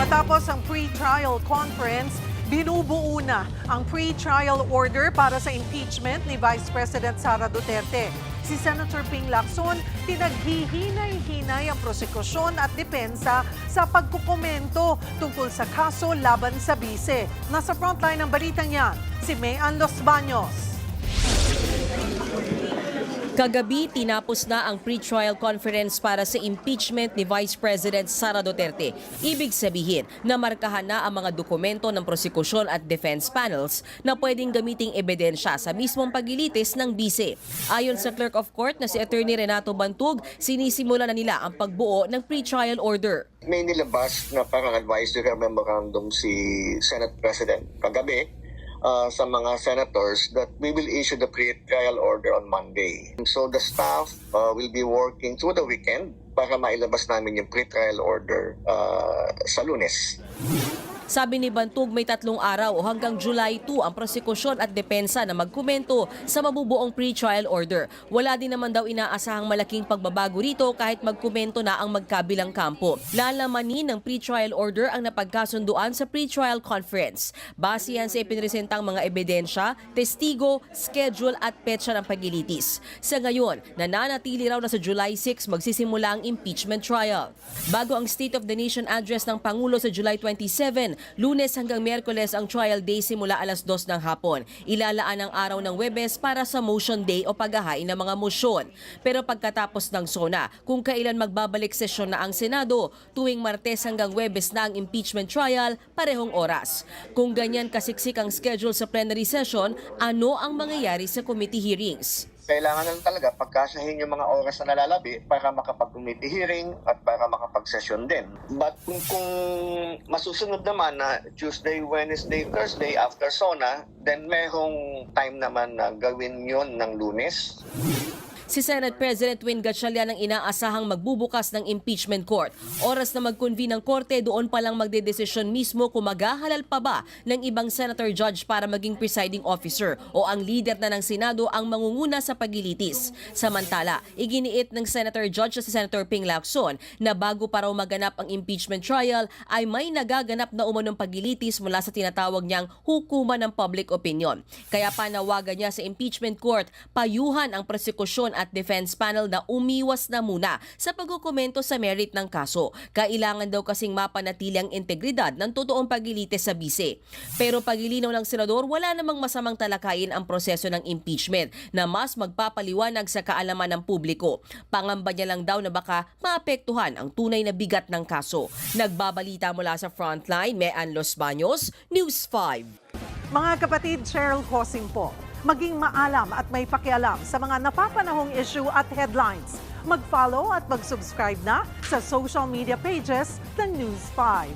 Matapos ang pre-trial conference, binubuo na ang pre-trial order para sa impeachment ni Vice President Sara Duterte. Si Senator Ping Lacson, pinaghihinay-hinay ang prosekusyon at depensa sa pagkukomento tungkol sa kaso laban sa bise. Nasa frontline ng balitang yan, si Mayan Los Baños. Kagabi, tinapos na ang pre-trial conference para sa impeachment ni Vice President Sara Duterte. Ibig sabihin na markahan na ang mga dokumento ng prosekusyon at defense panels na pwedeng gamiting ebidensya sa mismong paglilitis ng bise. Ayon sa Clerk of Court na si Attorney Renato Bantug, sinisimula na nila ang pagbuo ng pre-trial order. May nilabas na parang advisory memorandum si Senate President kagabi sa mga senators that we will issue the pre-trial order on Monday. So the staff will be working through the weekend para mailabas namin yung pre-trial order sa Lunes. Sabi ni Bantug, may 3 araw o hanggang July 2 ang prosekusyon at depensa na magkomento sa mabubuong pre-trial order. Wala din naman daw inaasahang malaking pagbabago rito kahit magkomento na ang magkabilang kampo. Lalamanin ng pre-trial order ang napagkasunduan sa pre-trial conference. Base yan sa ipinresentang mga ebidensya, testigo, schedule at petsa ng paglilitis. Sa ngayon, nananatili raw na sa July 6 magsisimula ang impeachment trial. Bago ang State of the Nation address ng Pangulo sa July 27, Lunes hanggang Miyerkules ang trial day simula alas 2 ng hapon. Ilalaan ang araw ng Huwebes para sa motion day o paghahain ng mga mosyon. Pero pagkatapos ng SONA, kung kailan magbabalik sesyon na ang Senado, tuwing Martes hanggang Huwebes na ang impeachment trial, parehong oras. Kung ganyan kasiksik ang schedule sa plenary session, ano ang mangyayari sa committee hearings? Kailangan lang talaga pagkasahin yung mga oras na nalalabi para makapag-committee hearing at para makapag-session din. But kung masusunod naman na Tuesday, Wednesday, Thursday after SONA, then merong time naman na gawin yun ng Lunes. Si Senate President Win Gatchalian ang inaasahang magbubukas ng impeachment court. Oras na mag-convene ng korte, doon pa lang magdedesisyon mismo kung maghahalal pa ba ng ibang senator judge para maging presiding officer o ang leader na ng Senado ang mangunguna sa paglilitis. Samantala, iginiit ng senator judge na si Senator Ping Lacson na bago pa raw maganap ang impeachment trial ay may nagaganap na umunong paglilitis mula sa tinatawag niyang hukuman ng public opinion. Kaya panawagan niya sa impeachment court, payuhan ang prosekusyon at defense panel na umiwas na muna sa pagkukomento sa merit ng kaso. Kailangan daw kasing mapanatili ang integridad ng totoong paglilitis sa bise. Pero pagilinaw ng senador, wala namang masamang talakayin ang proseso ng impeachment na mas magpapaliwanag sa kaalaman ng publiko. Pangamba niya lang daw na baka maapektuhan ang tunay na bigat ng kaso. Nagbabalita mula sa Frontline, Mayan Los Baños, News 5. Mga kapatid, Cheryl Cosing po. Maging maalam at may pakialam sa mga napapanahong issue at headlines. Mag-follow at mag-subscribe na sa social media pages ng News 5.